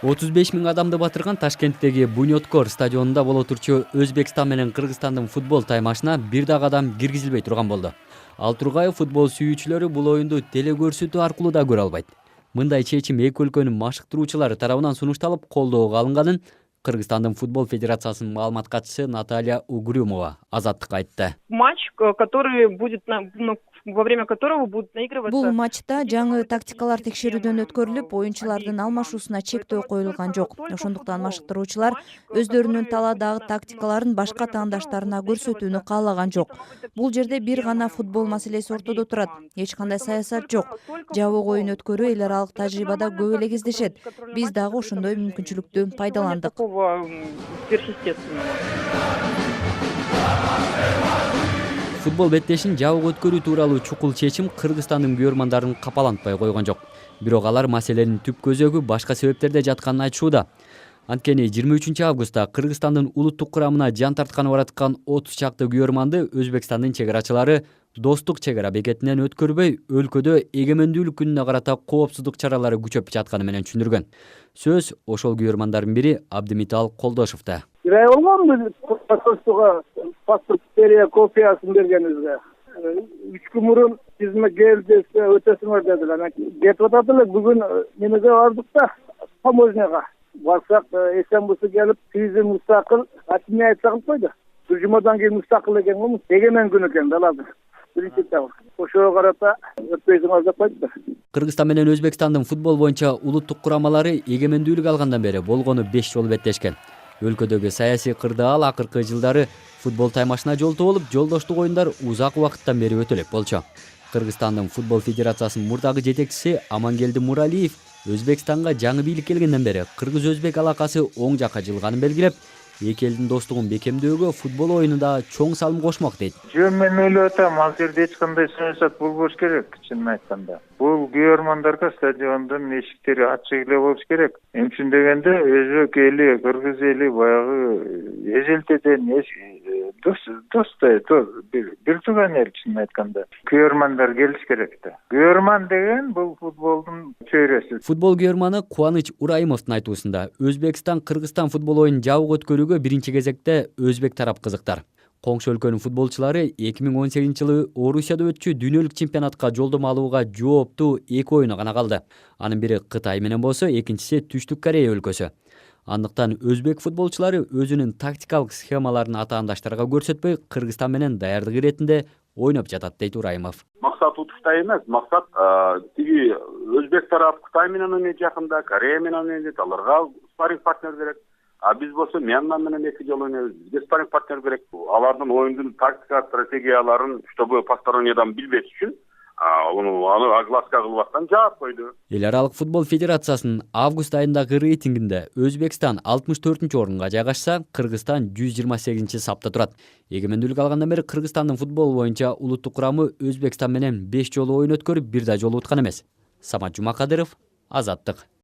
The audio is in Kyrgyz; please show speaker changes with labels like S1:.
S1: 35 000 адамды батырган Ташкенттеги Бунёткор стадионунда боло турчу Өзбекстан менен Кыргызстандын футбол таймашына бир дагы адам киргизилбей турган болду. Ал Тургаев футбол сүйүүчүлөрү бул оюнду теле көрсөтүү аркылуу да көрө албайт. Мындай чечим эки өлкөнүн машыктыруучулары тарабынан сунушталып, колдоого алынганын Кыргызстандын футбол федерациясынын маалымат катчысы Наталья Угрюмова Азаттыкка айтты.
S2: Матч, который будет во время которого будут наигрываться.
S3: Бул матчта жаңы тактикалар текшерүүдөн өткөрүлүп, оюнчулардын алмашуусуна чектөө коюлган жок. Ошондуктан машыктыруучулар өздөрүнүн талаадагы тактикаларын башка таңдаштарына көрсөтүүнү каалаган жок. Бул жерде бир гана футбол маселеси ортодо турат. Эч кандай саясат жок. Жабык оюн өткөрүү эл аралык тажрыйбада көп эле кездешет. Биз дагы ошондой мүмкүнчүлүктү пайдаландык.
S1: Футбол беттешин жабык өткөрүү тууралуу чукул чечим Кыргызстандын күйөрмандарын капалантпай койгон жок. Бирок алар маселенин түп көзөгү башка себептерде жатканын айтышууда. Анткени 23 августта Кыргызстандын улуттук курамына жан тартканы бараткан 30 чакты күйөрманды Өзбекстандын чегарачылары достук чегара бекетинен өткөрбөй, өлкөдө эгемендүүлүк күнүнө карата коопсуздук чаралары күчөп жатканы менен түшүндүргөн. Сөз ошол күйөрмандардын бири Абдимитал Колдошовдо.
S4: Кирай болгонбу посольствого паспорт серия копиясын бергенибизге. 3 күн мурун тизме келди, өтөсүңөр дедилер. Кетип атат эле бүгүн немеге бардык да, таможняга. Барсак, эсенбусы келип, тизим мустакыл, ачык айтса кылып койду. Бир жумадан кийин мустакыл экен го, эгемен күн экен да азыр. Ошого карата өтпөйсүңөр деп койду.
S1: Кыргызстан менен Өзбекстандын футбол боюнча улуттук курамалары эгемендүүлүк алгандан бери болгону 5 жолу беттешкен. Өлкөдөгү саясий кырдаал акыркы жылдары футбол таймашына жолтоо болуп, жолдоштук оюндар узак убакыттан бери өтө элек болчу. Кыргызстандын футбол федерациясынын мурдагы жетекчиси Амангелди Муралиев Өзбекстанга жаңы бийлик келгенден бери кыргыз-өзбек алакасы оң жакка жылганын белгилеп, эки элдин достугун бекемдөөгө футбол оюнунда чоң салым кошмок дейт.
S5: Мен ойлоп атам, ал жерде эч кандай саясат болбош керек, чынын айтканда. Бул күйөрмандарга стадиондун эшиктери ачык эле болуш керек. Эмчүн дегенде өзбек эли, кыргыз эли баягы эжелтеден достой, бир тууган эл, чынын айтканда. Күйөрмандар келиш керек да. Күйөрман деген бул футболдун чөйрөсү.
S1: Футбол күйөрманы Кубаныч Урайымовдун айтуусунда Өзбекстан-Кыргызстан футбол оюнун жабык өткөрүүгө биринчи кезекте өзбек тарап кызыктар. Коңшу өлкөнүн футболчулары 2018-жылы Орусияда өтчү дүйнөлүк чемпионатка жолдомо алууга жооптуу эки оюну гана калды. Анын бири Кытай менен болсо, экинчиси Түштүк Корея өлкөсү. Андыктан өзбек футболчулары өзүнүн тактикалык схемаларын атаандаштарга көрсөтпөй, Кыргызстан менен даярдык иретинде ойноп жатат дейт Урайымов.
S6: Максат утуктай эмес, максат тиги өзбек тарап Кытай менен ойнойт жакында, Корея менен ойнойт, аларга спарринг партнер керек. Биз болсо Мьянма менен эки жолу ойнойбуз. Бизге спарринг партнер керек. Алардын оюндун тактика, стратегияларын, чтобы постороннийдан билбеш үчүн аны огласка кылып аткан жаап койду.
S1: Эл аралык футбол федерациясынын август айындагы рейтингинде Өзбекстан 64-орунга жайгашса, Кыргызстан 128-сапта турат. Эгемендүүлүк алгандан бери Кыргызстандын футбол боюнча улуттук курамы Өзбекстан менен 5 жолу оюн өткөрүп, бир да жолу уткан эмес. Самат Жумакадыров, Азаттык.